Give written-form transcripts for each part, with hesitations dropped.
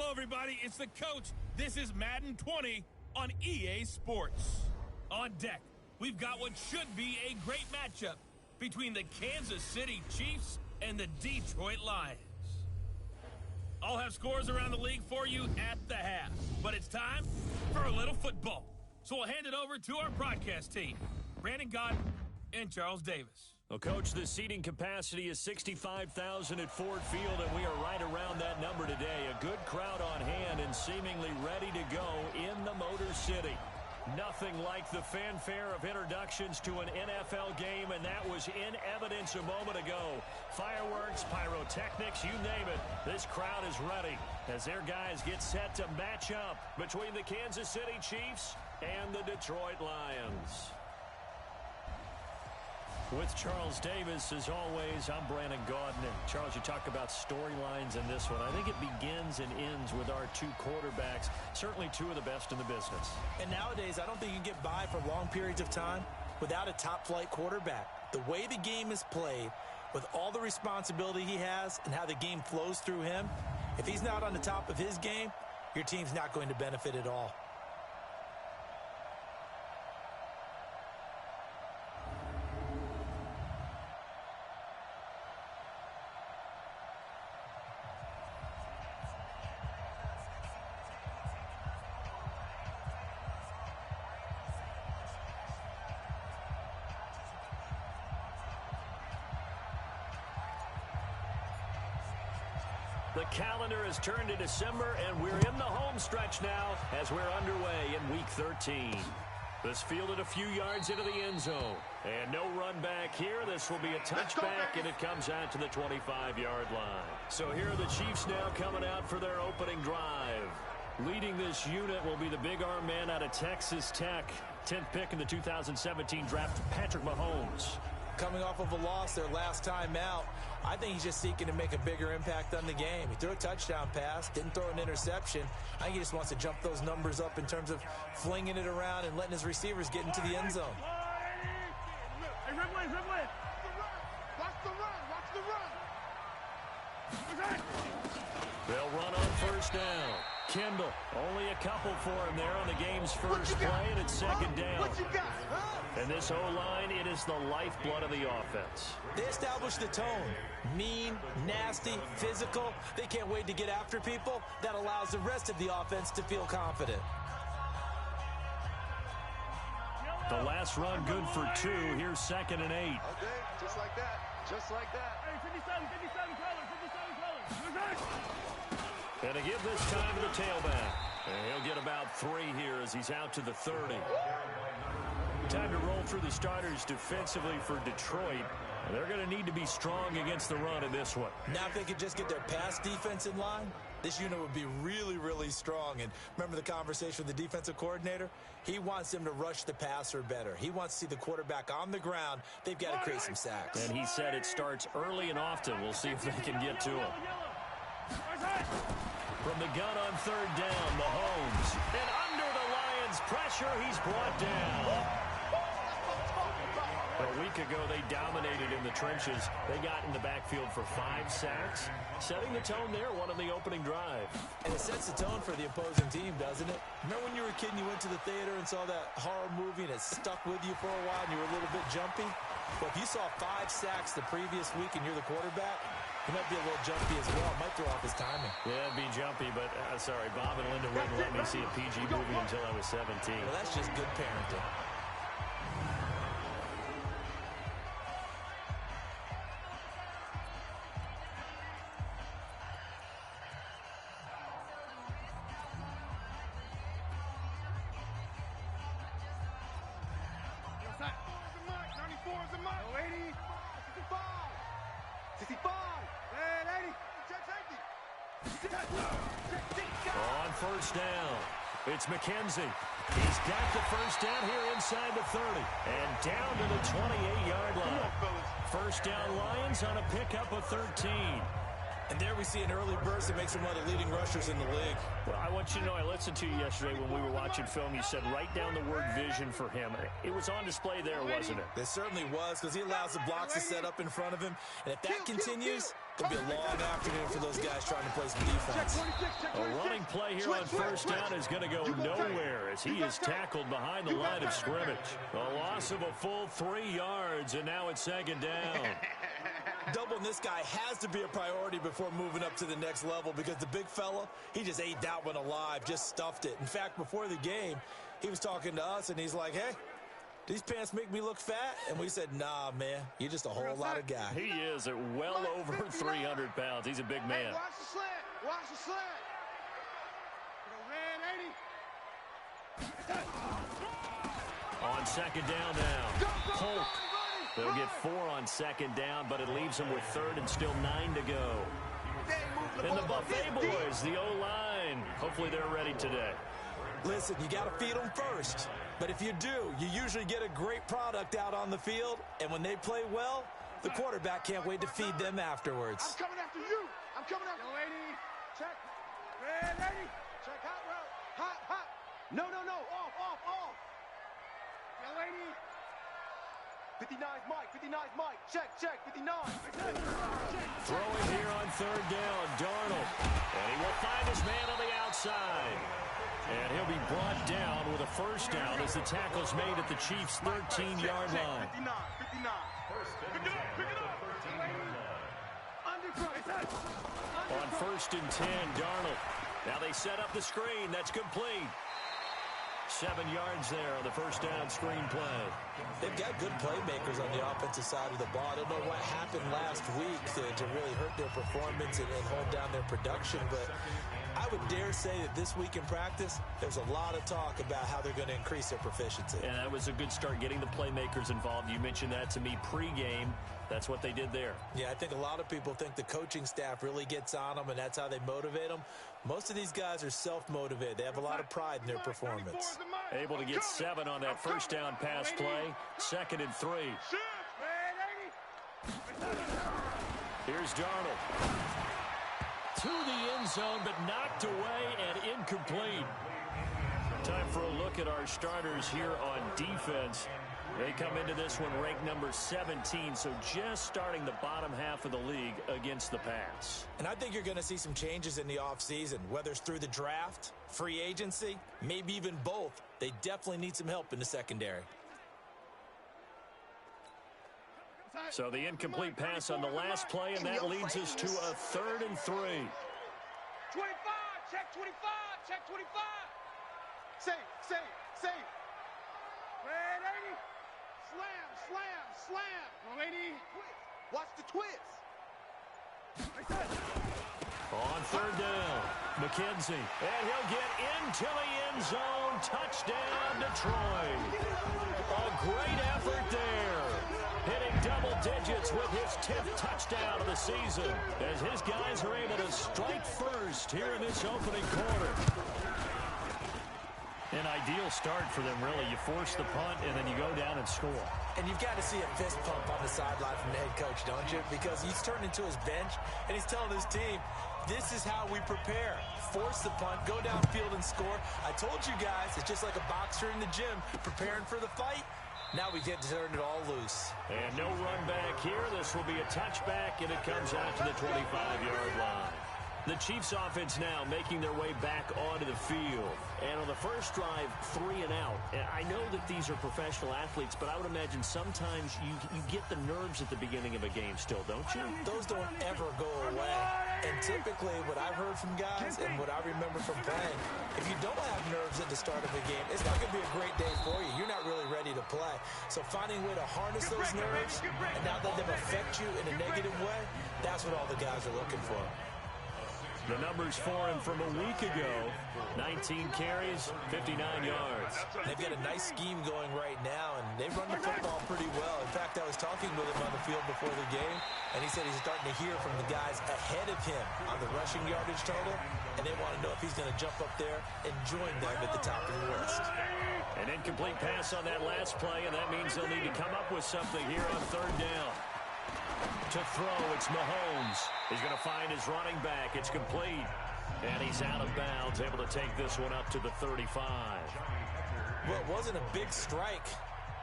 Hello, everybody. It's the coach. This is Madden 20 on EA Sports. On deck, we've got what should be a great matchup between the Kansas City Chiefs and the Detroit Lions. I'll have scores around the league for you at the half, but it's time for a little football. So we'll hand it over to our broadcast team, Brandon Godden and Charles Davis. Well, Coach, the seating capacity is 65,000 at Ford Field, and we are right around that number today. A good crowd on hand and seemingly ready to go in the Motor City. Nothing like the fanfare of introductions to an NFL game, and that was in evidence a moment ago. Fireworks, pyrotechnics, you name it. This crowd is ready as their guys get set to match up between the Kansas City Chiefs and the Detroit Lions. With Charles Davis, as always, I'm Brandon Godden. And Charles, you talk about storylines in this one. I think it begins and ends with our two quarterbacks, certainly two of the best in the business. And nowadays, I don't think you can get by for long periods of time without a top-flight quarterback. The way the game is played, with all the responsibility he has and how the game flows through him, if he's not on the top of his game, your team's not going to benefit at all. The calendar has turned to December, and we're in the home stretch now as we're underway in Week 13. This fielded a few yards into the end zone. And no run back here. This will be a touchback, and it comes out to the 25-yard line. So here are the Chiefs now coming out for their opening drive. Leading this unit will be the big arm man out of Texas Tech. 10th pick in the 2017 draft, Patrick Mahomes. Coming off of a loss their last time out, I think he's just seeking to make a bigger impact on the game. He threw a touchdown pass, didn't throw an interception. I think he just wants to jump those numbers up in terms of flinging it around and letting his receivers get into the end zone. Hey, Ridley. Watch the run. They'll run on first down. Kendall, only a couple for him there on the game's first play, and it's second down. What you got? And this O-line, it is the lifeblood of the offense. They establish the tone. Mean, nasty, physical. They can't wait to get after people. That allows the rest of the offense to feel confident. The last run good for 2. Here's 2nd and 8. Okay, just like that. Hey, 57 colors. And to give this time to the tailback. And he'll get about 3 here as he's out to the 30. Time to roll through the starters defensively for Detroit. And they're going to need to be strong against the run in this one. Now if they could just get their pass defense in line, this unit would be really, really strong. And remember the conversation with the defensive coordinator? He wants them to rush the passer better. He wants to see the quarterback on the ground. They've got to create some sacks. And he said it starts early and often. We'll see if they can get to him. From the gun on 3rd down, Mahomes. And under the Lions' pressure, he's brought down. A week ago, they dominated in the trenches. They got in the backfield for 5 sacks, setting the tone there, one on the opening drive. And it sets the tone for the opposing team, doesn't it? Remember when you were a kid and you went to the theater and saw that horror movie and it stuck with you for a while and you were a little bit jumpy? Well, if you saw 5 sacks the previous week and you're the quarterback, he might be a little jumpy as well. Might throw off his timing. Yeah, it'd be jumpy, but sorry, Bob and Linda wouldn't let me see a PG movie until I was 17. Well, that's just good parenting. On first down, it's McKenzie. He's got the first down here inside the 30 and down to the 28-yard line. First down Lions on a pickup of 13. And there we see an early burst that makes him one of the leading rushers in the league. Well, I want you to know, I listened to you yesterday when we were watching film. You said write down the word vision for him. It was on display there, wasn't it? It certainly was, because he allows the blocks to set up in front of him. And if that continues, it'll be a long afternoon for those guys trying to play some defense. A running play here on first down is going to go nowhere as he is tackled behind the line of scrimmage. A loss of a full 3 yards, and now it's second down. Doubling this guy has to be a priority before moving up to the next level, because the big fella, he just ate that one alive, just stuffed it. In fact, before the game, he was talking to us, and he's like, hey, these pants make me look fat? And we said, nah, man, you're just a whole lot of guy. He is at well over 300 pounds. He's a big man. Hey, watch the slant. Watch the slant. On second down now. Polk. They'll get 4 on second down, but it leaves them with third and still 9 to go. And the Buffet boys, the O-line, hopefully they're ready today. Listen, you got to feed them first. But if you do, you usually get a great product out on the field. And when they play well, the quarterback can't wait to feed them afterwards. I'm coming after you. I'm coming after you. Lady, check. Red lady. Check hot route. Hot, hot. No. Off. Yo, lady. 59's Mike. 59's Mike. Check. 59. Throwing here on third down, Darnold. And he will find his man on the outside. And he'll be brought down with a first down as the tackle's made at the Chiefs' 13-yard line. 59. Pick it up. On first and 10, Darnold. Now they set up the screen. That's complete. 7 yards there on the first down screen play. They've got good playmakers on the offensive side of the ball. I don't know what happened last week to really hurt their performance and hold down their production, but I would dare say that this week in practice, there's a lot of talk about how they're going to increase their proficiency. And that was a good start, getting the playmakers involved. You mentioned that to me pregame. That's what they did there. Yeah, I think a lot of people think the coaching staff really gets on them, and that's how they motivate them. Most of these guys are self-motivated. They have a lot of pride in their performance. Able to get 7 on that first down pass play. 2nd and 3. Here's Darnold. To the end zone, but knocked away and incomplete. Time for a look at our starters here on defense. They come into this one ranked number 17, so just starting the bottom half of the league against the pass. And I think you're going to see some changes in the offseason, whether it's through the draft, free agency, maybe even both. They definitely need some help in the secondary. So the incomplete pass on the last play, and that leads us to a 3rd and 3. 25, check 25. Safe. Red 80. Slam. No, lady. Watch the twist. On 3rd down, McKenzie. And he'll get into the end zone. Touchdown, Detroit. A great effort there. Hitting double digits with his 10th touchdown of the season, as his guys are able to strike first here in this opening quarter. An ideal start for them, really. You force the punt, and then you go down and score. And you've got to see a fist pump on the sideline from the head coach, don't you? Because he's turned into his bench, and he's telling his team, this is how we prepare. Force the punt, go downfield and score. I told you guys, it's just like a boxer in the gym preparing for the fight. Now we get to turn it all loose. And no run back here. This will be a touchback, and it comes out to the 25-yard line. The Chiefs offense now making their way back onto the field. And on the first drive, 3 and out. And I know that these are professional athletes, but I would imagine sometimes you get the nerves at the beginning of a game still, don't you? Those don't ever go away. And typically what I've heard from guys and what I remember from playing, if you don't have nerves at the start of a game, it's not going to be a great day for you. You're not really ready to play. So finding a way to harness those nerves and not let them affect you in a negative way, that's what all the guys are looking for. The numbers for him from a week ago, 19 carries, 59 yards. They've got a nice scheme going right now, and they run the football pretty well. In fact, I was talking with him on the field before the game, and he said he's starting to hear from the guys ahead of him on the rushing yardage total, and they want to know if he's going to jump up there and join them at the top of the list. An incomplete pass on that last play, and that means they'll need to come up with something here on 3rd down. To throw, it's Mahomes. He's going to find his running back. It's complete. And he's out of bounds, able to take this one up to the 35. Well, it wasn't a big strike,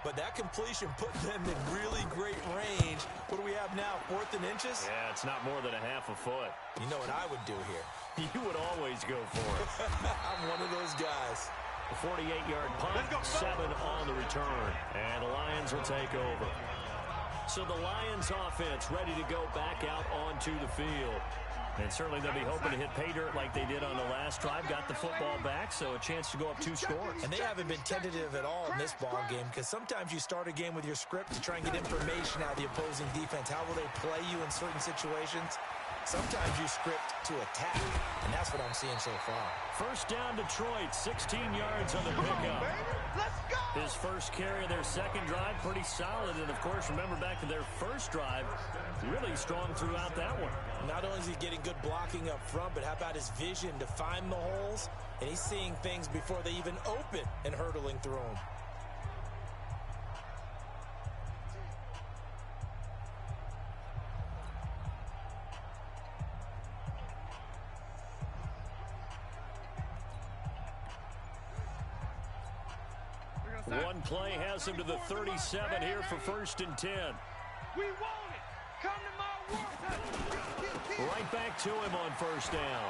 but that completion put them in really great range. What do we have now, 4th and inches? Yeah, it's not more than a half a foot. You know what I would do here? You would always go for it. I'm one of those guys. A 48-yard punt, 7 on the return. And the Lions will take over. So the Lions offense ready to go back out onto the field. And certainly they'll be hoping to hit pay dirt like they did on the last drive. Got the football back, so a chance to go up 2 scores. And they haven't been tentative at all in this ball game, because sometimes you start a game with your script to try and get information out of the opposing defense. How will they play you in certain situations? Sometimes you script to attack, and that's what I'm seeing so far. First down, Detroit, 16 yards on the pickup. His first carry of their second drive, pretty solid. And, of course, remember back to their first drive, really strong throughout that one. Not only is he getting good blocking up front, but how about his vision to find the holes? And he's seeing things before they even open and hurdling through them. One play has him to the 37 here for 1st and 10. We want it. Come to my work. Right back to him on 1st down.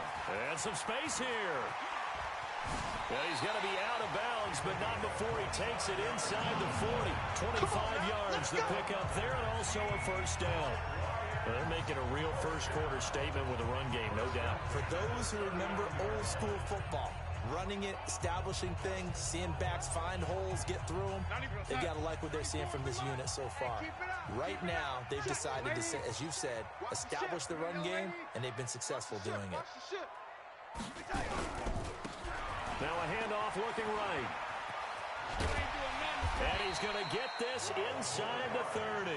And some space here. Well, he's going to be out of bounds, but not before he takes it inside the 40. 25 yards to pick up there, and also a 1st down. Well, they're making a real first-quarter statement with a run game, no doubt. For those who remember old-school football, running it, establishing things, seeing backs find holes, get through them, they've got to like what they're seeing from this unit so far. Right now, they've decided to, as you've said, establish the run game, and they've been successful doing it. Now a handoff looking right. And he's going to get this inside the 30.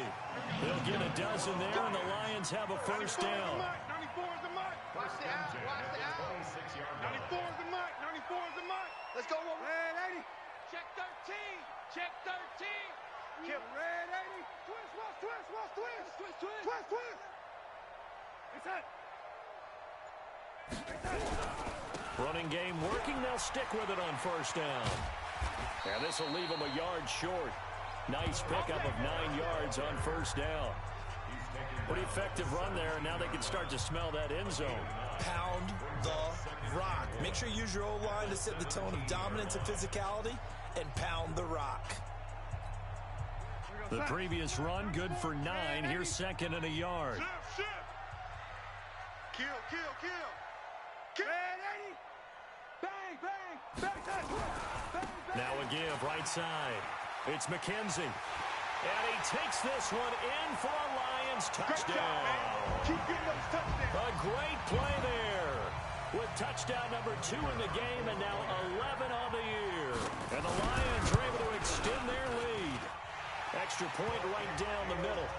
They'll get a dozen there, and the Lions have a 1st down. 94 is the mark. Watch the out. Watch the out. 94 is the mark. 94 is the mark. Let's go. Red 80. Check 13. Check 13. Kill. Red 80. Twist. Watch twist. Watch twist. Twist. Twist. Twist. Twist. Inside. Running game working. They'll stick with it on 1st down. And this will leave them a yard short. Nice pickup of 9 yards on 1st down. Pretty effective run there, and now they can start to smell that end zone. Pound the rock. Make sure you use your O-line to set the tone of dominance and physicality, and pound the rock. The previous run, good for 9. Here's 2nd and a yard. Kill, kill, kill. Red 80. Bang, bang, bang, bang, bang. Now a give, right side. It's McKenzie. And he takes this one in for a Lions touchdown. Keep getting those touchdowns. A great play there. With touchdown number 2 in the game, and now 11 on the year. And the Lions are able to extend their lead. Extra point right down the middle.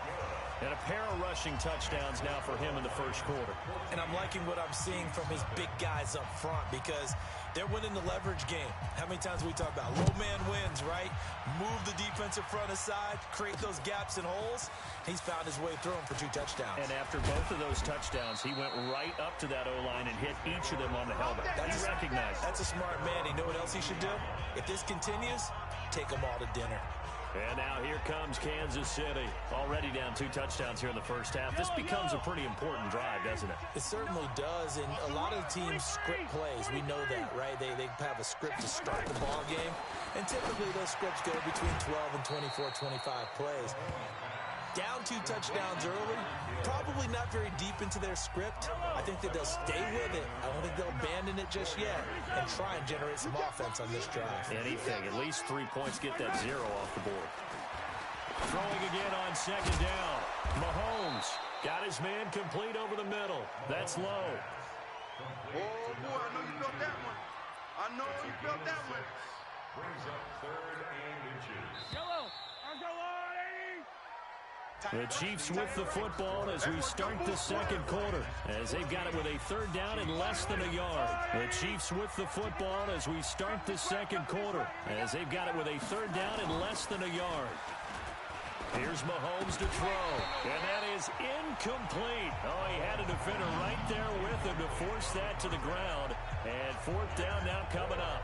And a pair of rushing touchdowns now for him in the 1st quarter. And I'm liking what I'm seeing from his big guys up front, because they're winning the leverage game. How many times we talk about low man wins, right? Move the defensive front aside, create those gaps and holes. He's found his way through them for 2 touchdowns. And after both of those touchdowns, he went right up to that O-line and hit each of them on the helmet. That's recognized. That's a smart man. You know what else he should do? If this continues, take them all to dinner. And now here comes Kansas City. Already down 2 touchdowns here in the 1st half. This becomes a pretty important drive, doesn't it? It certainly does, and a lot of teams script plays. We know that, right? They have a script to start the ball game, and typically those scripts go between 12 and 24, 25 plays. Down 2 touchdowns early, probably not very deep into their script. I think that they'll stay with it. I don't think they'll abandon it just yet and try and generate some offense on this drive. Anything, at least 3 points, get that 0 off the board. Throwing again on 2nd down. Mahomes got his man complete over the middle. That's low. Oh, boy, I know you felt that one. I know you felt that one. Brings up 3rd and inches. Yellow. I'm going. The Chiefs with the football as we start the 2nd quarter, as they've got it with a 3rd down and less than a yard. The Chiefs with the football as we start the 2nd quarter, as they've got it with a 3rd down and less than a yard. Here's Mahomes to throw, and that is incomplete. Oh, he had a defender right there with him to force that to the ground. And fourth down now coming up.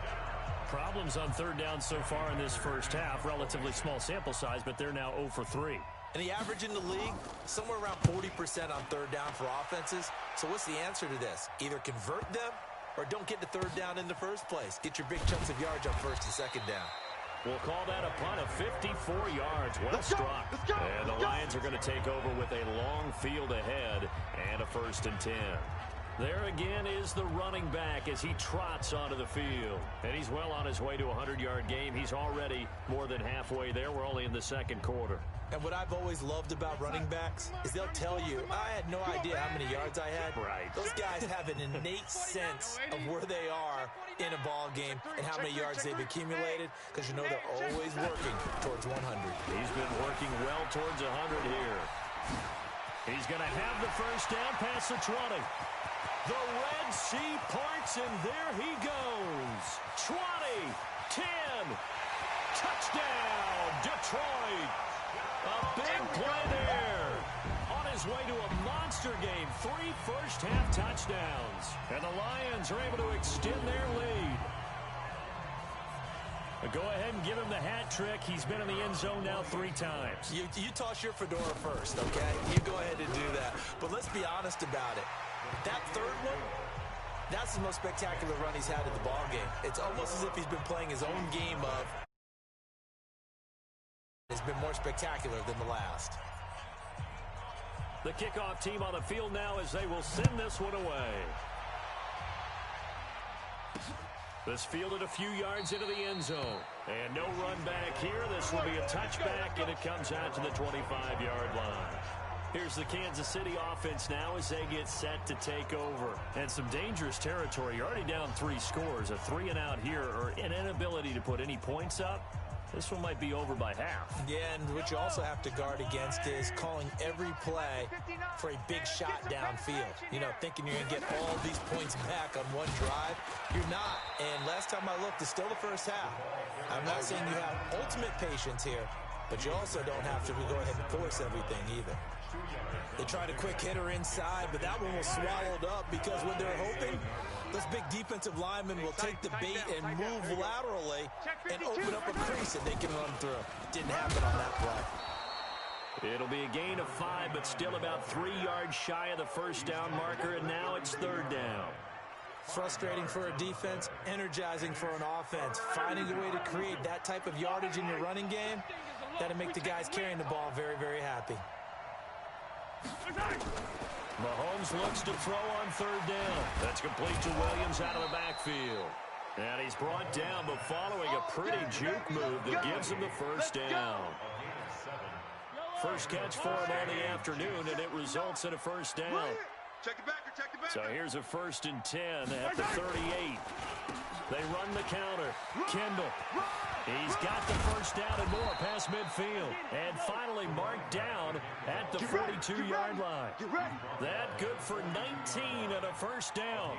Problems on third down so far in this first half. Relatively small sample size, but they're now 0 for 3. And the average in the league, somewhere around 40% on third down for offenses. So what's the answer to this? Either convert them or don't get the third down in the first place. Get your big chunks of yards on first and second down. We'll call that a punt of 54 yards. Well struck. And the Lions are going to take over with a long field ahead and a 1st and 10. There again is the running back as he trots onto the field. And he's well on his way to a 100-yard game. He's already more than halfway there. We're only in the second quarter. And what I've always loved about running backs is they'll tell you, I had no idea how many yards I had. Right. Those guys have an innate sense of where they are in a ball game and how many yards they've accumulated, because you know they're always working towards 100. He's been working well towards 100 here. He's going to have the first down past the 20. The Red Sea parts, and there he goes. 20, 10, touchdown, Detroit. A big play there. On his way to a monster game, 3 first-half touchdowns. And the Lions are able to extend their lead. But go ahead and give him the hat trick. He's been in the end zone now 3 times. You toss your fedora first, okay? You go ahead and do that. But let's be honest about it. That third one, that's the most spectacular run he's had in the ball game. It's almost as if he's been playing his own game of it's been more spectacular than the last. The kickoff team on the field now as they will send this one away. This fielded a few yards into the end zone. And no run back here. This will be a touchback, and it comes out to the 25-yard line. Here's the Kansas City offense now as they get set to take over. And some dangerous territory. You're already down 3 scores. A 3-and-out here, or an inability to put any points up. This one might be over by half. Yeah, and what you also have to guard against is calling every play for a big shot downfield. You know, thinking you're going to get all these points back on one drive. You're not. And last time I looked, it's still the first half. I'm not saying you have ultimate patience here, but you also don't have to go ahead and force everything either. They tried a quick hitter inside, but that one was swallowed up because what they're hoping, those big defensive linemen will take the bait and move laterally and open up a crease that they can run through. Didn't happen on that play. It'll be a gain of 5, but still about 3 yards shy of the first down marker, and now it's third down. Frustrating for a defense, energizing for an offense. Finding a way to create that type of yardage in your running game, that'll make the guys carrying the ball very, very happy. Mahomes looks to throw on third down. That's complete to Williams out of the backfield. And he's brought down, but following a pretty juke move that gives him the first down. First catch for him on the afternoon, and it results in a first down. So here's a 1st and 10 at the 38. They run the counter. Kendall. He's got the first down and more past midfield. And finally marked down at the 42-yard line. That good for 19 and a first down.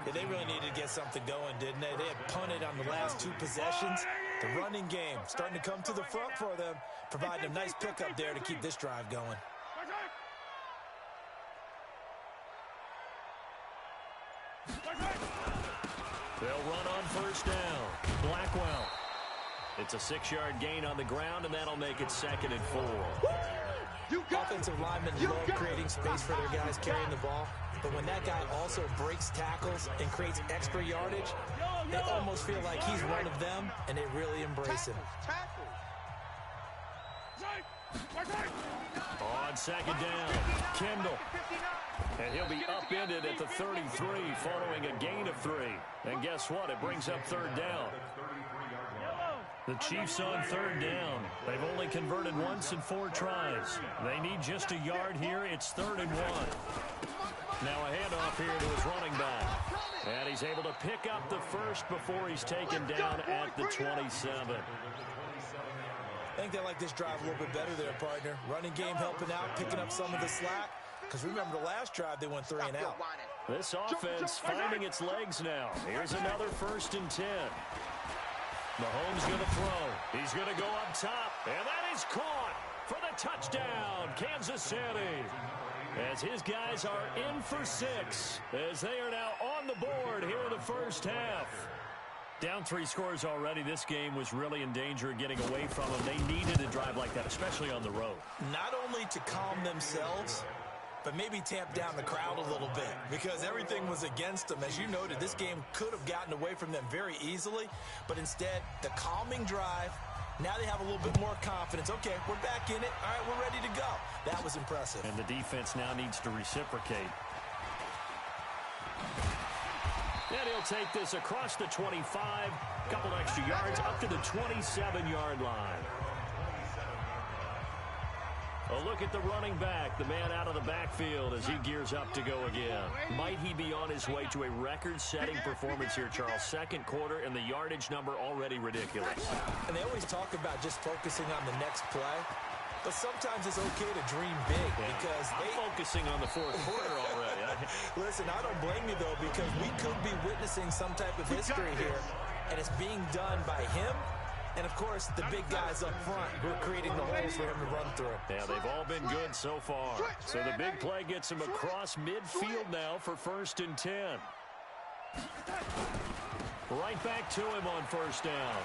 Yeah, they really needed to get something going, didn't they? They had punted on the last 2 possessions. The running game starting to come to the front for them, providing a nice pickup there to keep this drive going. They'll run on first down. Blackwell. It's a 6-yard gain on the ground, and that'll make it 2nd and 4. Offensive linemen love creating space for their guys carrying the ball, but when that guy also breaks tackles and creates extra yardage, they almost feel like he's one of them, and they really embrace him. On second down, Kendall. And he'll be upended at the 33 following a gain of 3. And guess what? It brings up third down. The Chiefs on third down. They've only converted once in 4 tries. They need just a yard here. It's 3rd and 1. Now a handoff here to his running back. And he's able to pick up the first before he's taken down at the 27. I think they like this drive a little bit better there, partner. Running game helping out, picking up some of the slack. Because remember the last drive, they went 3 and out. This offense finding its legs now. Here's another 1st and 10. Mahomes going to throw. He's going to go up top. And that is caught for the touchdown, Kansas City. As his guys are in for 6, as they are now on the board here in the first half. Down 3 scores already. This game was really in danger of getting away from them. They needed a drive like that, especially on the road. Not only to calm themselves, but maybe tamp down the crowd a little bit because everything was against them. As you noted, this game could have gotten away from them very easily, but instead, the calming drive, now they have a little bit more confidence. Okay, we're back in it. All right, we're ready to go. That was impressive. And the defense now needs to reciprocate. And he'll take this across the 25, couple extra yards up to the 27-yard line. A look at the running back, the man out of the backfield as he gears up to go again. Might he be on his way to a record-setting performance here, Charles? Second quarter, and the yardage number already ridiculous. And they always talk about just focusing on the next play. But sometimes it's okay to dream big because I'm focusing on the fourth quarter already. Listen, I don't blame you, though, because we could be witnessing some type of history here, and it's being done by him and, of course, the big guys up front who are creating the holes for him to run through. Yeah, they've all been good so far. So the big play gets him across midfield now for 1st and 10. Right back to him on first down.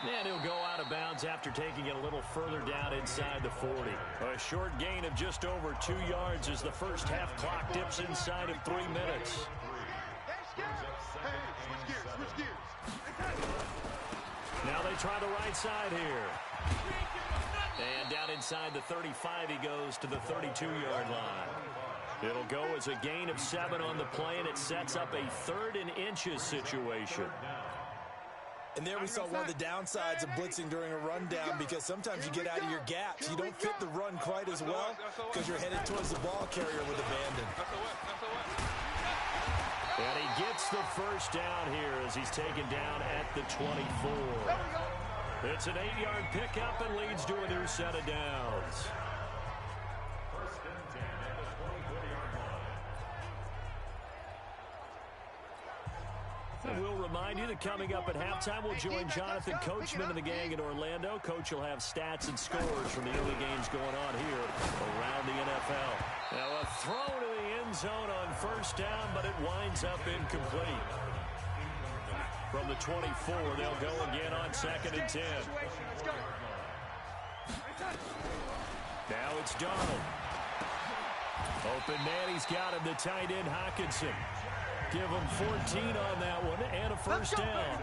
And he'll go out of bounds after taking it a little further down inside the 40. A short gain of just over 2 yards as the first half clock dips inside of 3 minutes. Now they try the right side here. And down inside the 35 he goes to the 32-yard line. It'll go as a gain of 7 on the play, and it sets up a 3rd and inches situation. And there we saw one of the downsides of blitzing during a rundown because sometimes you get out of your gaps. You don't fit the run quite as well because you're headed towards the ball carrier with abandon. And he gets the first down here as he's taken down at the 24. It's an 8-yard pickup and leads to a new set of downs. And we'll remind you that coming up at halftime, we'll join Jonathan Coachman and the gang in Orlando. Coach will have stats and scores from the early games going on here around the NFL. Now a throw to the end zone on first down, but it winds up incomplete. From the 24, they'll go again on 2nd and 10. Now it's Donald. Open man, he's got him, the tight end Hawkinson. Give him 14 on that one and a first down.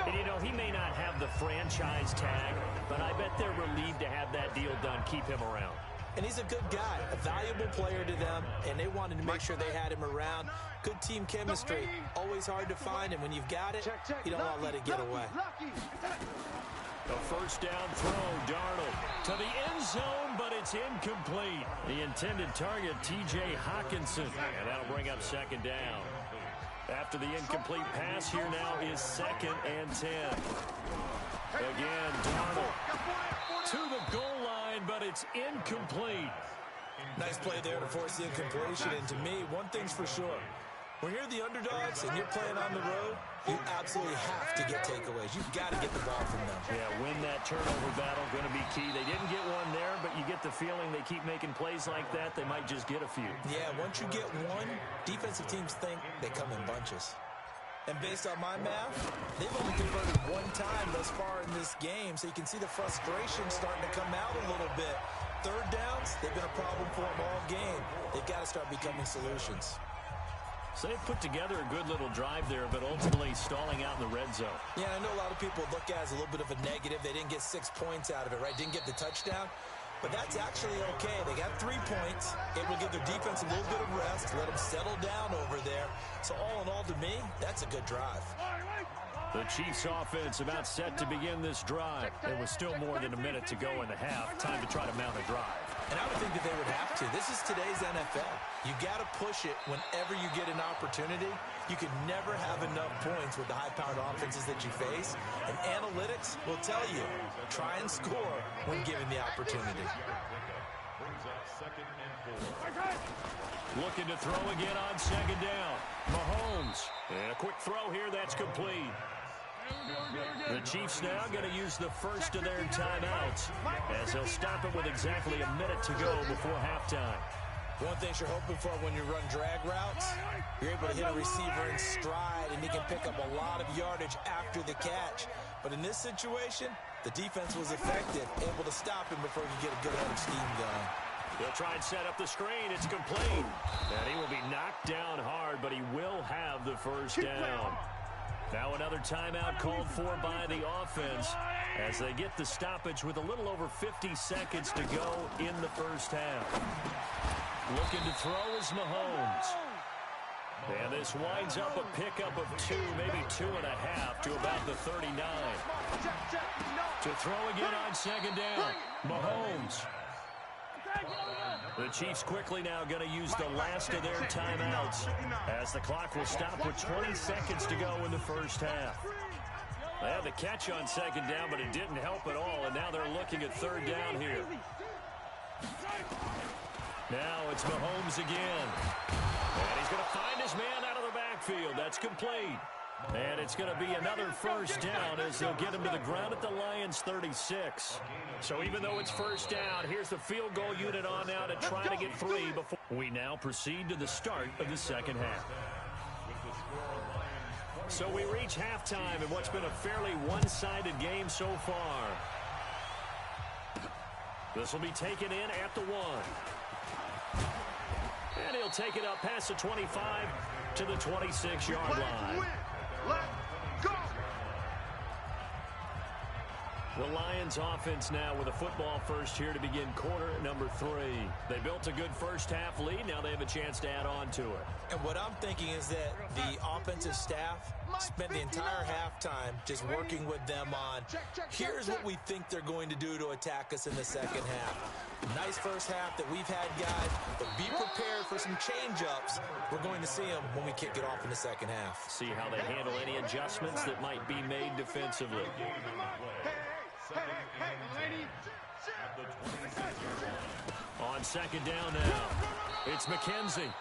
And, you know, he may not have the franchise tag, but I bet they're relieved to have that deal done, keep him around. And he's a good guy, a valuable player to them, and they wanted to make sure they had him around. Good team chemistry, always hard to find, and when you've got it, you don't want to let it get away. A first down throw, Darnold to the end zone, but it's incomplete. The intended target, T.J. Hawkinson, and that'll bring up 2nd down. After the incomplete pass, here now is 2nd and 10. Again, Darnold to the goal line, but it's incomplete. Nice play there to force the incompletion, and to me, one thing's for sure. When you're the underdogs and you're playing on the road, you absolutely have to get takeaways. You've got to get the ball from them. Yeah, win that turnover battle, going to be key. They didn't get one there, but you get the feeling they keep making plays like that, they might just get a few. Yeah, once you get one, defensive teams think they come in bunches. And based on my math, they've only converted 1 time thus far in this game, so you can see the frustration starting to come out a little bit. 3rd downs, they've been a problem for them all game. They've got to start becoming solutions. So they've put together a good little drive there, but ultimately stalling out in the red zone. Yeah, I know a lot of people look at it as a little bit of a negative. They didn't get 6 points out of it, right? Didn't get the touchdown. But that's actually okay. They got 3 points. It will give their defense a little bit of rest, let them settle down over there. So all in all, to me, that's a good drive. The Chiefs offense about set to begin this drive. There was still more than a minute to go in the half. Time to try to mount a drive. And I would think that they would have to. This is today's NFL. You got to push it whenever you get an opportunity. You can never have enough points with the high-powered offenses that you face. And analytics will tell you, try and score when given the opportunity. Looking to throw again on 2nd down. Mahomes. And a quick throw here, that's complete. The Chiefs now going to use the first of their timeouts as they'll stop it with exactly a minute to go before halftime. One thing you're hoping for when you run drag routes, you're able to hit a receiver in stride, and he can pick up a lot of yardage after the catch. But in this situation, the defense was effective, able to stop him before he could get a good head of steam going. He'll try and set up the screen. It's complete. And he will be knocked down hard, but he will have the first down. Now another timeout called for by the offense as they get the stoppage with a little over 50 seconds to go in the first half. Looking to throw is Mahomes. And this winds up a pickup of 2, maybe 2.5 to about the 39. To throw again on second down. Mahomes. The Chiefs quickly now going to use the last of their timeouts as the clock will stop with 20 seconds to go in the first half. They had the catch on second down, but it didn't help at all, and now they're looking at third down here. Now it's Mahomes again. And he's going to find his man out of the backfield. That's complete. And it's going to be another first down as they'll get him to the ground at the Lions' 36. So even though it's first down, here's the field goal unit on now to try to get 3 before we now proceed to the start of the second half. So we reach halftime in what's been a fairly one-sided game so far. This will be taken in at the 1. And he'll take it up past the 25 to the 26-yard line. The Lions offense now with a football first here to begin quarter number 3. They built a good first half lead. Now they have a chance to add on to it. And what I'm thinking is that the offensive staff spent the entire halftime just working with them on, here's what we think they're going to do to attack us in the second half. Nice first half that we've had, guys, but be prepared for some change-ups. We're going to see them when we kick it off in the second half. See how they handle any adjustments that might be made defensively. On second down now, it's McKenzie.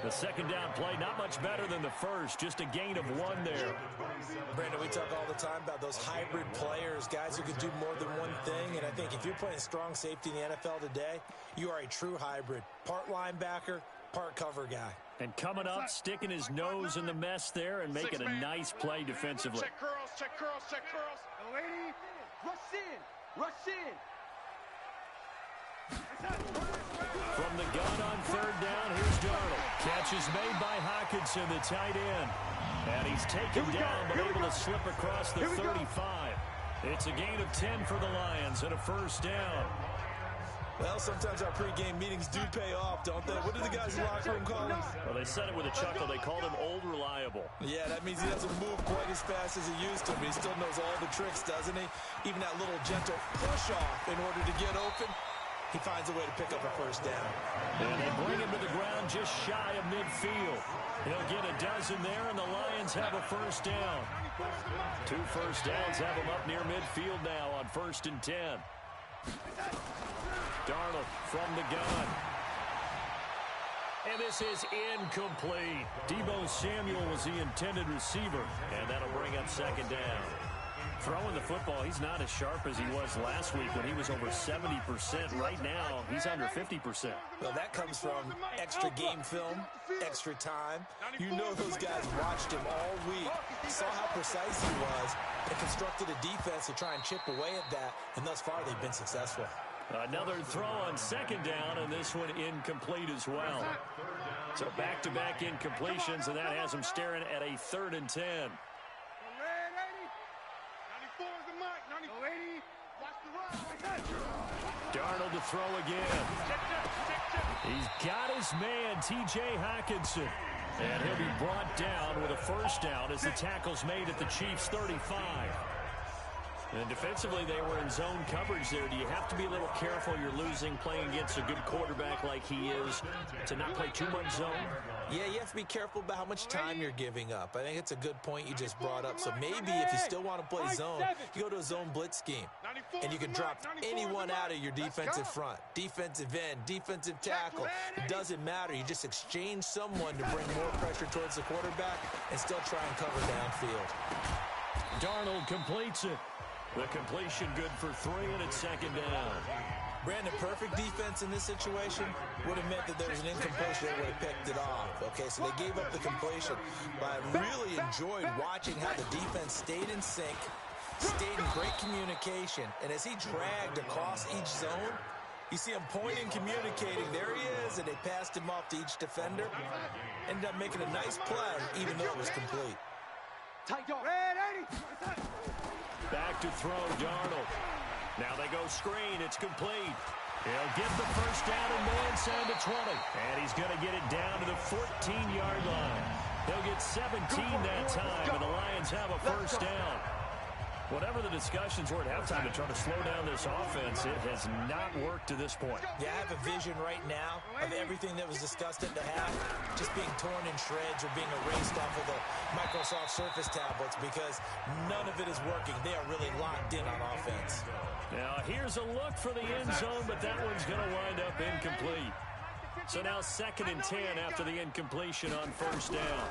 The second down play, not much better than the first, just a gain of 1 there. Brandon, we talk all the time about those hybrid players, guys who can do more than one thing, and I think if you're playing strong safety in the NFL today, you are a true hybrid. Part linebacker, part cover guy. And coming up, sticking his nose in the mess there and making a nice play defensively. Check curls, check curls, check curls. Lady, rush in, rush in. From the gun on third down, here's Darnold. Catch is made by Hockenson, the tight end. And he's taken down, but able to slip across the 35. It's a gain of 10 for the Lions and a first down. Well, sometimes our pregame meetings do pay off, don't they? What did the guys in the locker room call him? Well, they said it with a chuckle. They called him Old Reliable. Yeah, that means he doesn't move quite as fast as he used to, but he still knows all the tricks, doesn't he? Even that little gentle push-off in order to get open. He finds a way to pick up a first down. And they bring him to the ground just shy of midfield. He'll get a dozen there, and the Lions have a first down. 2 first downs have him up near midfield now on 1st and 10. Darnold from the gun. And this is incomplete. Deebo Samuel was the intended receiver, and that'll bring up second down. Throwing the football, he's not as sharp as he was last week when he was over 70%. Right now, he's under 50%. Well, that comes from extra game film, extra time. You know those guys watched him all week, saw how precise he was, and constructed a defense to try and chip away at that, and thus far they've been successful. Another throw on second down, and this one incomplete as well. So back-to-back incompletions, and that has him staring at a 3rd and 10. Darnold to throw again. He's got his man, T.J. Hockenson. And he'll be brought down with a first down as the tackle's made at the Chiefs' 35. And defensively, they were in zone coverage there. Do you have to be a little careful? You're losing playing against a good quarterback like he is to not play too much zone? Yeah, you have to be careful about how much time you're giving up. I think it's a good point you just brought up. So maybe if you still want to play zone, you go to a zone blitz scheme. And you can drop anyone out of your defensive front. Defensive end, defensive tackle. It doesn't matter. You just exchange someone to bring more pressure towards the quarterback and still try and cover downfield. Darnold completes it. The completion good for 3, and it's second down. Brandon, perfect defense in this situation would have meant that there was an incompletion that would have picked it off. Okay, so they gave up the completion. But I really enjoyed watching how the defense stayed in sync, stayed in great communication. And as he dragged across each zone, you see him pointing, communicating. There he is, and they passed him off to each defender. Ended up making a nice play, even though it was complete. Back to throw, Darnold. Now they go screen. It's complete. He'll get the first down and more inside the 20. And he's going to get it down to the 14-yard line. They'll get 17 that time, and the Lions have a first down. Whatever the discussions were at halftime to try to slow down this offense, it has not worked to this point. Yeah, I have a vision right now of everything that was discussed at the half just being torn in shreds or being erased off of the Microsoft Surface tablets because none of it is working. They are really locked in on offense. Now, here's a look for the end zone, but that one's going to wind up incomplete. So now 2nd and 10 after the incompletion on first down.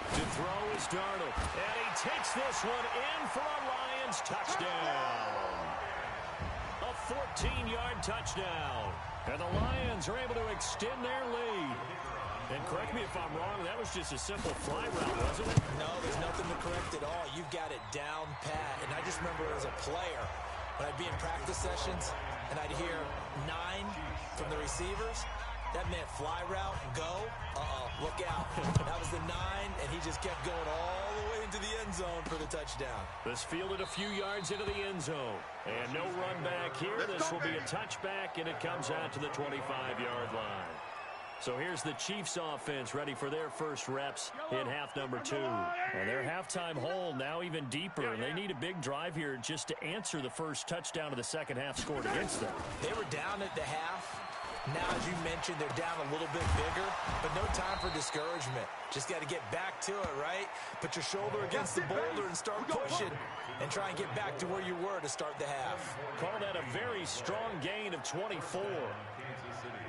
To throw is Darnold, and he takes this one in for a Lions touchdown. A 14-yard touchdown. And the Lions are able to extend their lead. And correct me if I'm wrong, that was just a simple fly route, wasn't it? No, there's nothing to correct at all. You've got it down pat. And I just remember as a player, when I'd be in practice sessions, and I'd hear 9 from the receivers, that meant fly route, go, look out. That was the 9, and he just kept going all the way into the end zone for the touchdown. This fielded a few yards into the end zone. And no run back here. This will be a touchback, and it comes out to the 25-yard line. So here's the Chiefs offense ready for their first reps in half number 2. And their halftime hole now even deeper, and they need a big drive here just to answer the first touchdown of the second half scored against them. They were down at the half. Now, as you mentioned, they're down a little bit bigger, but no time for discouragement. Just got to get back to it, right? Put your shoulder against the boulder and start pushing and try and get back to where you were to start the half. Call that a very strong gain of 24.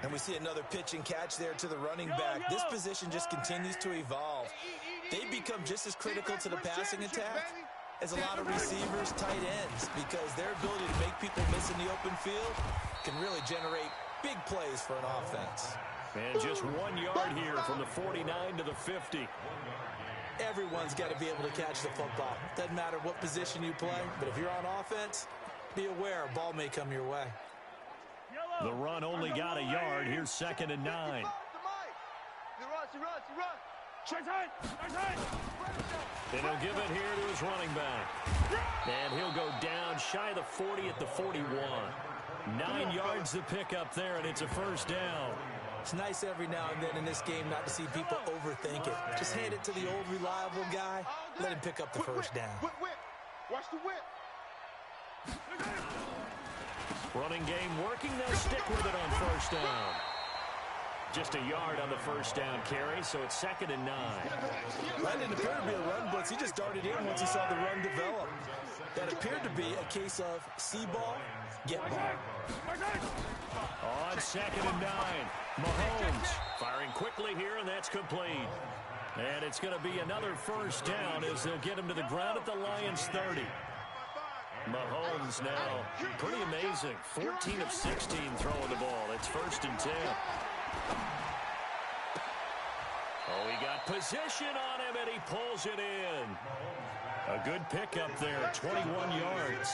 And we see another pitch and catch there to the running back. This position just continues to evolve. They become just as critical to the passing attack as a lot of receivers, tight ends, because their ability to make people miss in the open field can really generate big plays for an offense. And just 1 yard here from the 49 to the 50. Everyone's got to be able to catch the football. Doesn't matter what position you play, but if you're on offense, be aware a ball may come your way. The run only got a yard. Here's 2nd and 9. And he'll give it here to his running back. And he'll go down shy of the 40 at the 41. 9 yards to pick up there, and it's a first down. It's nice every now and then in this game not to see people overthink it. Just hand it to the old reliable guy. Let him pick up the first down. Watch the whip. Running game working. They'll stick with it on first down. Just a yard on the first down carry, so it's 2nd and 9. That didn't appear to be a run blitz. He just darted in once he saw the run develop. That appeared to be a case of see ball, get ball. On 2nd and 9, Mahomes firing quickly here, and that's complete. And it's going to be another first down as they'll get him to the ground at the Lions 30. Mahomes now, pretty amazing. 14 of 16 throwing the ball. It's 1st and 10. Oh, he got position on him, and he pulls it in. A good pickup there, 21 yards.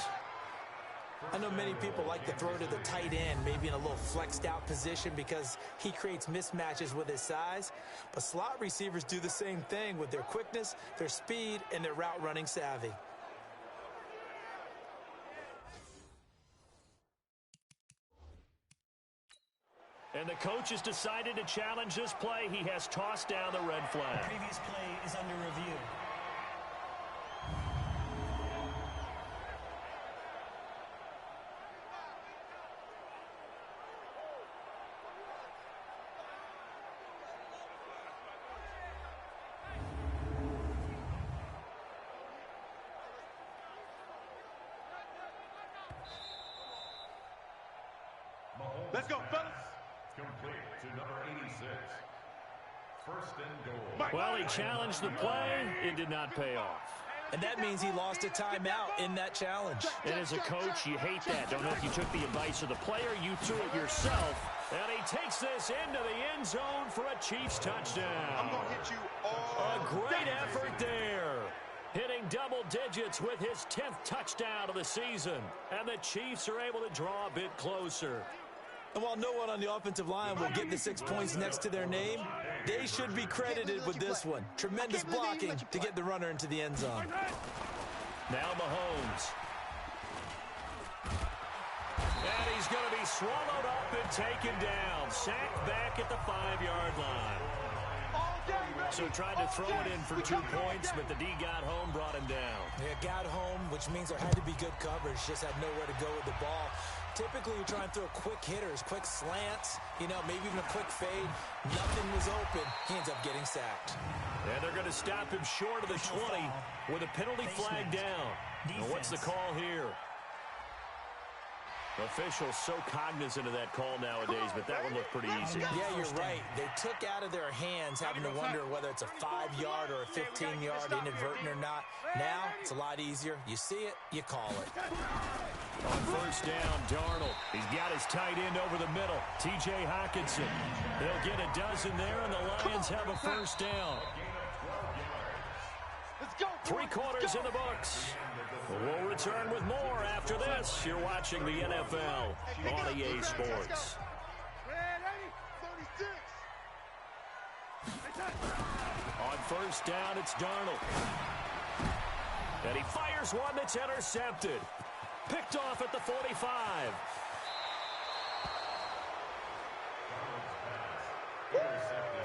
I know many people like to throw to the tight end, maybe in a little flexed out position because he creates mismatches with his size. But slot receivers do the same thing with their quickness, their speed, and their route running savvy. And the coach has decided to challenge this play. He has tossed down the red flag. The previous play is under review. Let's go, fellas. Complete to number 86. 1st and goal. Well, he challenged the play. It did not pay off. And that means he lost a timeout in that challenge. And as a coach, you hate that. Don't know if you took the advice of the player, you threw it yourself. And he takes this into the end zone for a Chiefs touchdown. I'm going to hit you all A great effort there. Hitting double digits with his 10th touchdown of the season. And the Chiefs are able to draw a bit closer. And while no one on the offensive line will get the 6 points next to their name, they should be credited with this one. Tremendous blocking to get the runner into the end zone. Now Mahomes. And he's going to be swallowed up and taken down. Sacked back at the 5-yard line. So tried to throw it in for 2 points, but the D got home, brought him down. Yeah, got home, which means there had to be good coverage. Just had nowhere to go with the ball. Typically, you're trying to throw quick hitters, quick slants, maybe even a quick fade. Nothing was open. He ends up getting sacked. And they're going to stop him short of the 20 with a penalty flag down. And what's the call here? Officials so cognizant of that call nowadays, but that one looked pretty easy. Yeah, you're right. They took out of their hands having to wonder whether it's a 5-yard or a 15-yard inadvertent or not. Now, it's a lot easier. You see it, you call it. On first down, Darnold. He's got his tight end over the middle, T.J. Hockenson. They'll get a dozen there, and the Lions have a first down. 3 quarters in the books. We'll return with more after this. You're watching the NFL on EA Sports. On first down, it's Darnold. And he fires one that's intercepted. Picked off at the 45.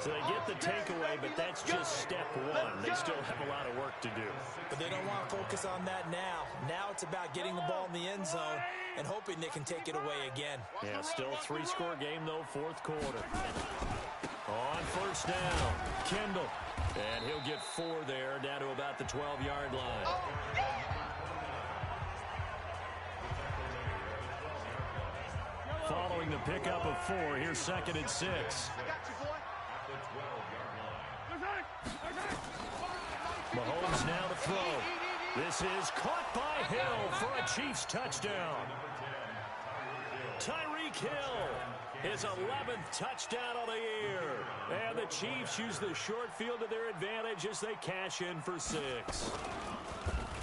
So they get the takeaway, but that's just step one. They still have a lot of work to do. But they don't want to focus on that now. Now it's about getting the ball in the end zone and hoping they can take it away again. Yeah, still a 3-score game, though, 4th quarter. On first down, Kendall. And he'll get 4 there, down to about the 12-yard line. Following the pickup of 4, here's 2nd and 6. Mahomes now to throw. This is caught by Hill for a Chiefs touchdown. Tyreek Hill, his 11th touchdown of the year. And the Chiefs use the short field to their advantage as they cash in for 6.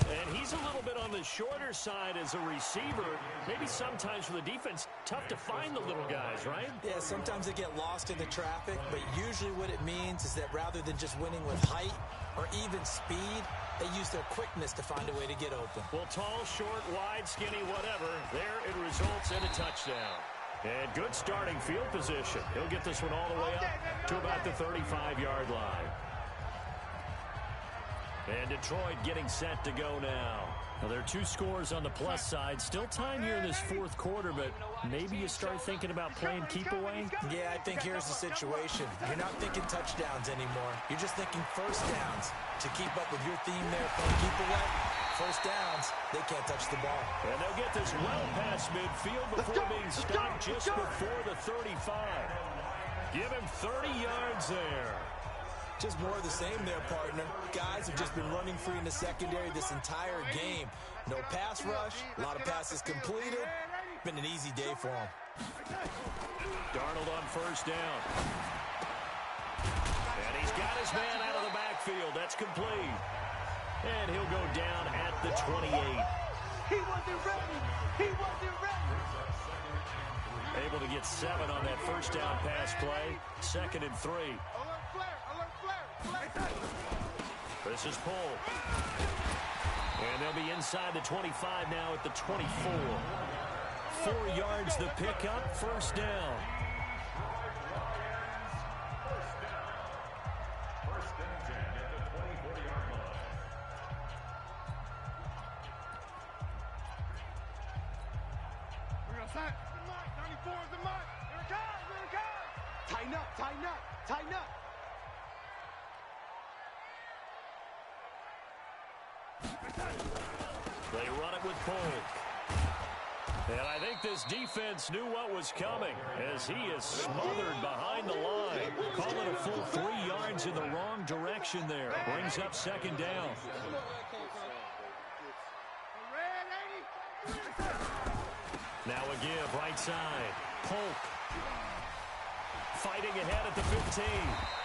And he's a little bit on the shorter side as a receiver. Maybe sometimes for the defense, tough to find the little guys, right? Yeah, sometimes they get lost in the traffic, but usually what it means is that rather than just winning with height or even speed, they use their quickness to find a way to get open. Well, tall, short, wide, skinny, whatever, there it results in a touchdown. And good starting field position. He'll get this one all the way up to about the 35-yard line. And Detroit getting set to go now. Now, there are 2 scores on the plus side. Still time here in this 4th quarter, but maybe you start thinking about playing keep away? Yeah, I think here's the situation. You're not thinking touchdowns anymore. You're just thinking first downs. To keep up with your theme there, playing keep away, first downs, they can't touch the ball. And they'll get this well past midfield before being stopped just before the 35. Give him 30 yards there. Just more of the same there, partner. Guys have just been running free in the secondary this entire game. No pass rush, a lot of passes completed. Been an easy day for him. Darnold on first down. And he's got his man out of the backfield. That's complete. And he'll go down at the 28. He wasn't ready. He wasn't ready. Able to get 7 on that first down pass play. 2nd and 3. This is Paul. And they'll be inside the 25 now at the 24. 4 yards the pickup, first down. First and 10 at the 24-yard line. We're going to set. 94 is the mark. Here it comes. Here it comes. Tighten up. Tighten up. Tighten up. They run it with Polk. And I think this defense knew what was coming as he is smothered behind the line. Call it a full 3 yards in the wrong direction there. Brings up 2nd down. Now a give, right side. Polk. Fighting ahead at the 15.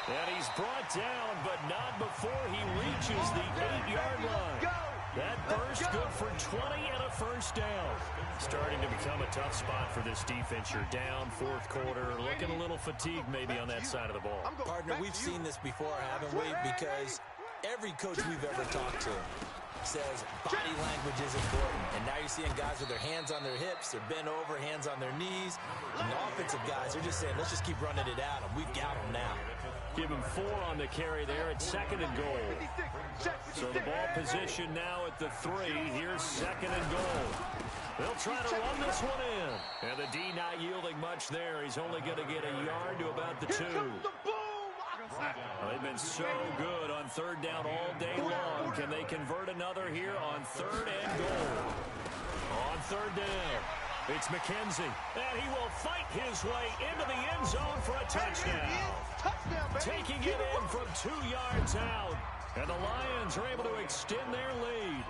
And he's brought down, but not before he reaches the 8-yard line. That burst good for 20 and a first down. Starting to become a tough spot for this defense. You're down fourth quarter, looking a little fatigued maybe on that side of the ball. Partner, we've seen this before, haven't we? Because every coach we've ever talked to says body language is important. And now you're seeing guys with their hands on their hips, they're bent over, hands on their knees. And the offensive guys are just saying, let's just keep running it at them. We've got them now. Give him 4 on the carry there at 2nd and goal. So the ball position now at the 3. Here's 2nd and goal. They'll try to run this one in. And the D not yielding much there. He's only going to get a yard to about the 2. Well, they've been so good on 3rd down all day long. Can they convert another here on 3rd and goal? On 3rd down, it's McKenzie. And he will fight his way into the end zone for a touchdown. Taking it in from 2 yards out. And the Lions are able to extend their lead.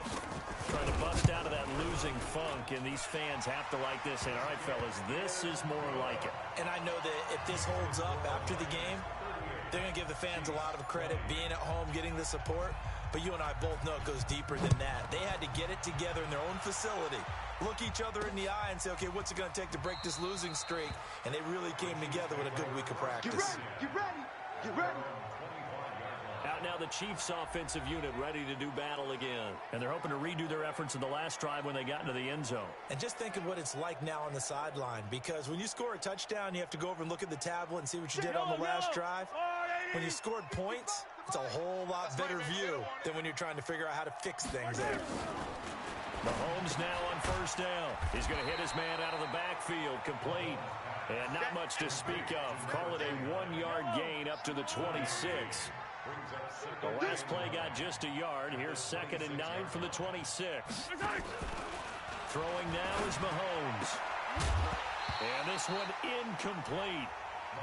Trying to bust out of that losing funk, and these fans have to like this. And all right, fellas, this is more like it. And I know that if this holds up after the game, they're going to give the fans a lot of credit, being at home, getting the support. But you and I both know it goes deeper than that. They had to get it together in their own facility, look each other in the eye and say, okay, what's it going to take to break this losing streak? And they really came together with a good week of practice. Get ready. Get ready. Out now the Chiefs offensive unit ready to do battle again. And they're hoping to redo their efforts in the last drive when they got into the end zone. And just think of what it's like now on the sideline, because when you score a touchdown, you have to go over and look at the tablet and see what you did on the last drive. When you scored points, it's a whole lot better view than when you're trying to figure out how to fix things there. Mahomes now on 1st down. He's going to hit his man out of the backfield, complete. And not much to speak of. Call it a 1-yard gain up to the 26. The last play got just a yard. Here's 2nd and 9 from the 26. Throwing now is Mahomes. And this one incomplete.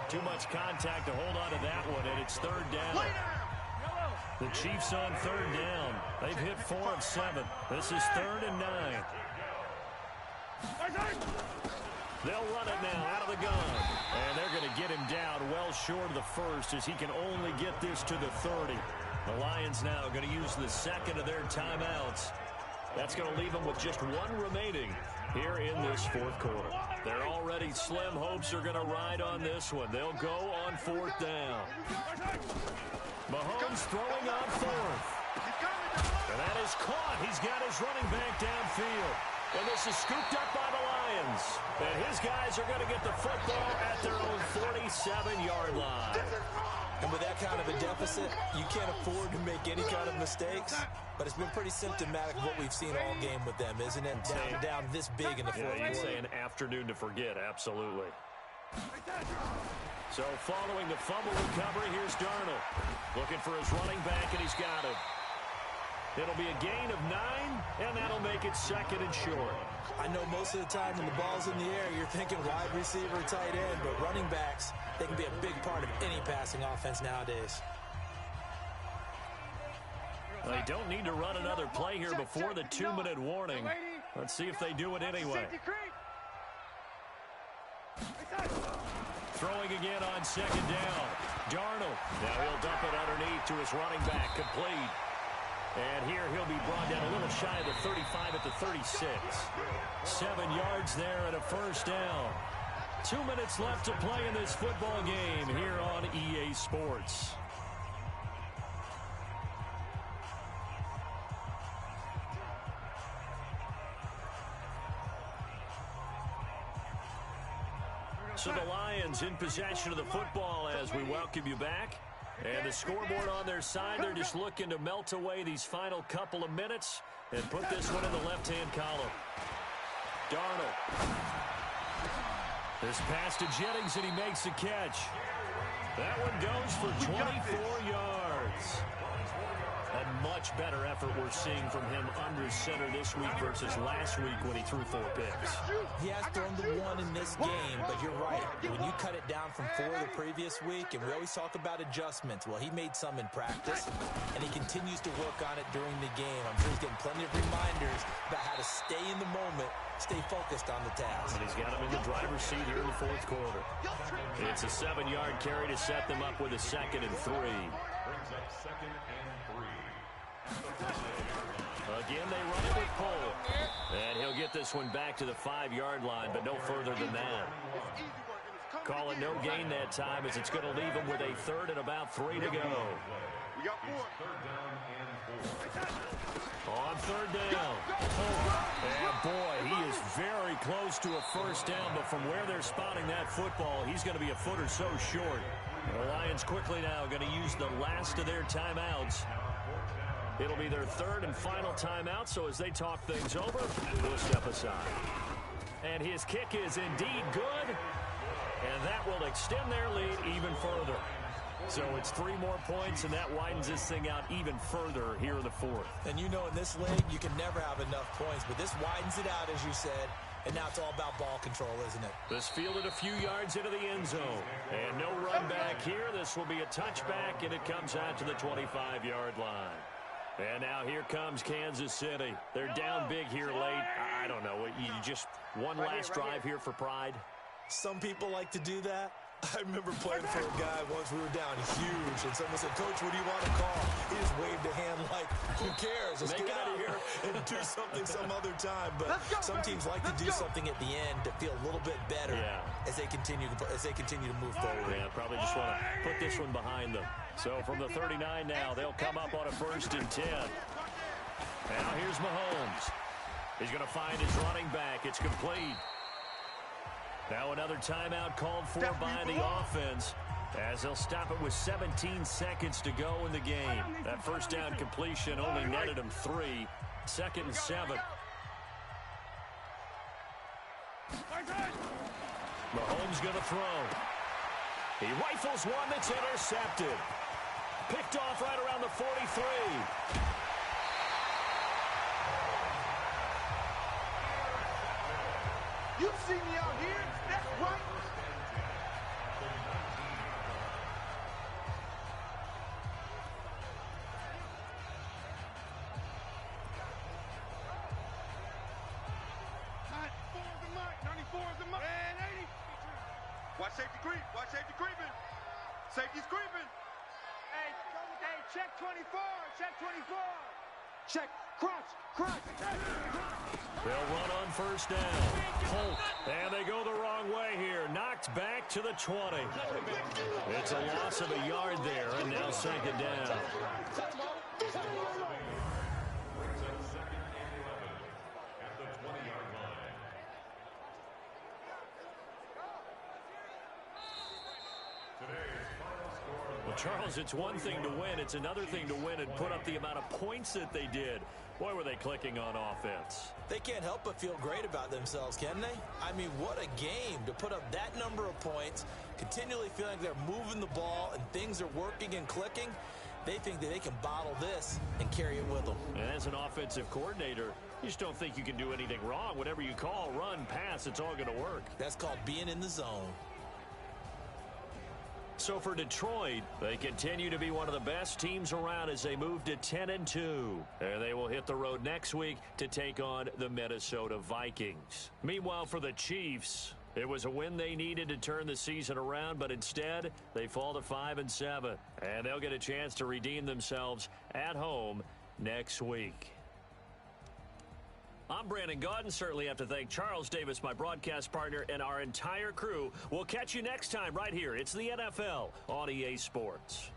Too much contact to hold on to that one, and it's 3rd down. The Chiefs on 3rd down. They've hit 4 of 7. This is 3rd and 9. They'll run it now out of the gun. And they're going to get him down well short of the 1st as he can only get this to the 30. The Lions now going to use the 2nd of their timeouts. That's going to leave them with just 1 remaining here in this 4th quarter. Their already slim hopes are going to ride on this one. They'll go on 4th down. Mahomes throwing on 4th. And that is caught. He's got his running back downfield. And this is scooped up by the Lions. And his guys are going to get the football at their own 47-yard line. And with that kind of a deficit, you can't afford to make any kind of mistakes. But it's been pretty symptomatic of what we've seen all game with them, isn't it? Down this big in the 4th quarter. You'd say an afternoon to forget, absolutely. So following the fumble recovery, here's Darnold. Looking for his running back, and he's got him. It'll be a gain of 9, and that'll make it 2nd and short. I know most of the time when the ball's in the air, you're thinking wide receiver, tight end, but running backs, they can be a big part of any passing offense nowadays. They don't need to run another play here before the 2-minute warning. Let's see if they do it anyway. Throwing again on 2nd down. Darnold. Now he'll dump it underneath to his running back, complete. And here he'll be brought down a little shy of the 35 at the 36. 7 yards there and a 1st down. 2 minutes left to play in this football game here on EA Sports. So the Lions in possession of the football as we welcome you back. And the scoreboard on their side, they're just looking to melt away these final couple of minutes and put this one in the left-hand column. Darnold. This pass to Jennings, and he makes the catch. That one goes for 24 yards. much better effort we're seeing from him under center this week versus last week when he threw 4 picks. He has thrown the 1 in this game, but you're right. When you cut it down from 4 the previous week, and we always talk about adjustments, well, he made some in practice, and he continues to work on it during the game. I'm sure he's getting plenty of reminders about how to stay in the moment, stay focused on the task. And he's got him in the driver's seat here in the 4th quarter. It's a 7-yard carry to set them up with a 2nd and 3. Brings up 2nd and 3. Again, they run it with Cole. And he'll get this one back to the 5-yard line, but no further than that. Call it no gain that time as it's going to leave him with a 3rd and about 3 to go. We got 4. 3rd down and 4. On 3rd down. And boy, he is very close to a 1st down, but from where they're spotting that football, he's going to be a foot or so short. The Lions quickly now going to use the last of their timeouts. It'll be their 3rd and final timeout, so as they talk things over, we'll step aside. And his kick is indeed good, and that will extend their lead even further. So it's 3 more points, and that widens this thing out even further here in the 4th. And you know in this league, you can never have enough points, but this widens it out, as you said, and now it's all about ball control, isn't it? This fielded a few yards into the end zone. And no run back here. This will be a touchback, and it comes out to the 25-yard line. And now here comes Kansas City. They're down big here late. I don't know. You just one last drive here for pride? Some people like to do that. I remember playing for a guy once. We were down huge, and someone said, "Coach, what do you want to call?" He just waved a hand like, who cares? Let's get out of here and do something some other time. But some teams like to do something at the end to feel a little bit better as they continue to move forward. Yeah, probably just want to put this one behind them. So from the 39 now, they'll come up on a 1st and 10. Now here's Mahomes. He's going to find his running back. It's complete. Now another timeout called for by the offense as they'll stop it with 17 seconds to go in the game. That 1st down completion only netted him 3. 2nd and 7. Mahomes going to throw. He rifles one that's intercepted. Picked off right around the 43. You see me out here? That's right. Watch safety creep. Watch safety creeping. Safety's creeping. Hey, check 24. Check 24. Check. Crunch. They'll run on 1st down. Holt, and they go the wrong way here. Knocked back to the 20. It's a loss of a yard there, and now 2nd down. Brings up 2nd and 11 at the 20-yard line. Today's final score. Well, Charles, it's one thing to win. It's another thing to win and put up the amount of points that they did. Boy, were they clicking on offense. They can't help but feel great about themselves, can they? I mean, what a game to put up that number of points, continually feeling like they're moving the ball and things are working and clicking. They think that they can bottle this and carry it with them. And as an offensive coordinator, you just don't think you can do anything wrong. Whatever you call, run, pass, it's all going to work. That's called being in the zone. So for Detroit, they continue to be one of the best teams around as they move to 10-2. And they will hit the road next week to take on the Minnesota Vikings. Meanwhile, for the Chiefs, it was a win they needed to turn the season around, but instead, they fall to 5-7. And they'll get a chance to redeem themselves at home next week. I'm Brandon Gaudin. Certainly have to thank Charles Davis, my broadcast partner, and our entire crew. We'll catch you next time right here. It's the NFL on EA Sports.